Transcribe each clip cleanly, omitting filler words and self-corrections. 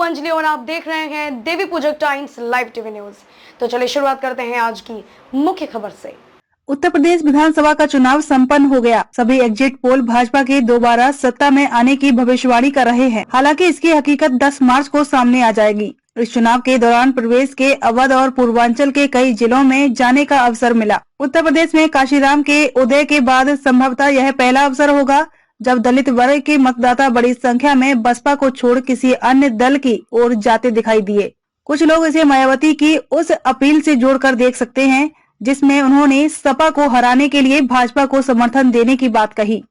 अंजलि और आप देख रहे हैं देवी Pujak Times live TV news. तो चलिए शुरुआत करते हैं आज की मुख्य खबर से। उत्तर प्रदेश विधानसभा का चुनाव संपन्न हो गया। सभी एग्जिट पोल भाजपा के दोबारा सत्ता में आने की भविष्यवाणी कर रहे हैं। हालांकि इसकी हकीकत 10 मार्च को सामने आ जाएगी। इस चुनाव के दौरान प्रदेश के अवध और पूर्वांचल के कई जिलों में जाने का अवसर मिला। उत्तर प्रदेश में काशीराम के उदय के बाद संभवतः यह पहला अवसर होगा जब दलित वर्ग के मतदाता बड़ी संख्या में बसपा को छोड़ किसी अन्य दल की ओर जाते दिखाई दिए। कुछ लोग इसे मायावती की उस अपील से जोड़कर देख सकते हैं जिसमें उन्होंने सपा को हराने के लिए भाजपा को समर्थन देने की बात कही।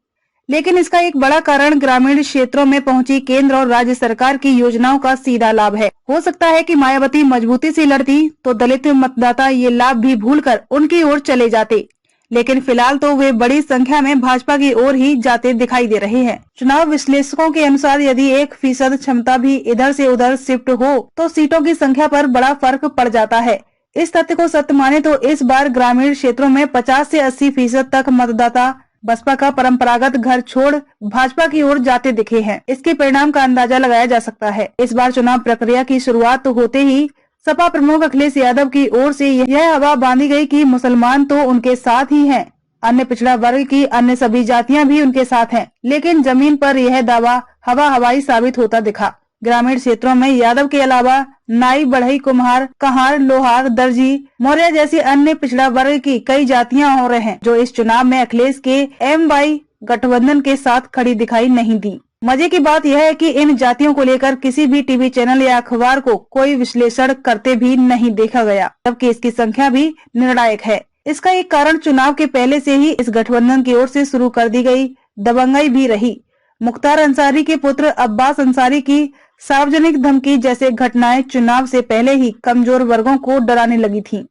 लेकिन इसका एक बड़ा कारण ग्रामीण क्षेत्रों में पहुंची केंद्र और राज्य सरकार की योजनाओं का सीधा लाभ है। हो सकता है कि मायावती मजबूती से लड़ती तो दलित मतदाता ये लाभ भी भूलकर उनकी ओर चले जाते, लेकिन फिलहाल तो वे बड़ी संख्या में भाजपा की ओर ही जाते दिखाई दे रहे हैं। चुनाव विश्लेषकों के अनुसार यदि 1% क्षमता भी इधर से उधर शिफ्ट हो तो सीटों की संख्या पर बड़ा फर्क पड़ जाता है। इस तथ्य को सत्य माने तो इस बार ग्रामीण क्षेत्रों में 50 से 80% तक मतदाता बसपा का परंपरागत घर छोड़ भाजपा की ओर जाते दिखे हैं। इसके परिणाम का अंदाजा लगाया जा सकता है। इस बार चुनाव प्रक्रिया की शुरुआत तो होते ही सपा प्रमुख अखिलेश यादव की ओर से यह हवा बांधी गई कि मुसलमान तो उनके साथ ही हैं, अन्य पिछड़ा वर्ग की अन्य सभी जातियां भी उनके साथ हैं। लेकिन जमीन पर यह दावा हवा हवाई साबित होता दिखा। ग्रामीण क्षेत्रों में यादव के अलावा नाई, बढ़ई, कुम्हार, कहार, लोहार, दर्जी, मौर्य जैसी अन्य पिछड़ा वर्ग की कई जातियां और हैं जो इस चुनाव में अखिलेश के एमवाई गठबंधन के साथ खड़ी दिखाई नहीं दी। मजे की बात यह है कि इन जातियों को लेकर किसी भी टीवी चैनल या अखबार को कोई विश्लेषण करते भी नहीं देखा गया, जबकि इसकी संख्या भी निर्णायक है। इसका एक कारण चुनाव के पहले से ही इस गठबंधन की ओर से शुरू कर दी गई दबंगई भी रही। मुख्तार अंसारी के पुत्र अब्बास अंसारी की सार्वजनिक धमकी जैसे घटनाएं चुनाव से पहले ही कमजोर वर्गों को डराने लगी थीं।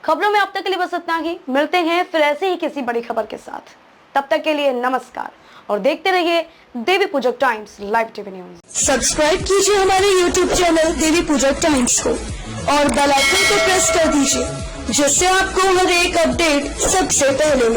खबरों में अब तक के लिए बस इतना ही। मिलते हैं फिर ऐसे ही किसी बड़ी खबर के साथ। तब तक के लिए नमस्कार और देखते रहिए Devi Pujak Times live TV news. Subscribe कीजिए हमारे YouTube चैनल देवी पूजक टाइम्स को और बेल आइकन को प्रेस कर दीजिए जिससे आपको हर एक अपडेट सबसे पहले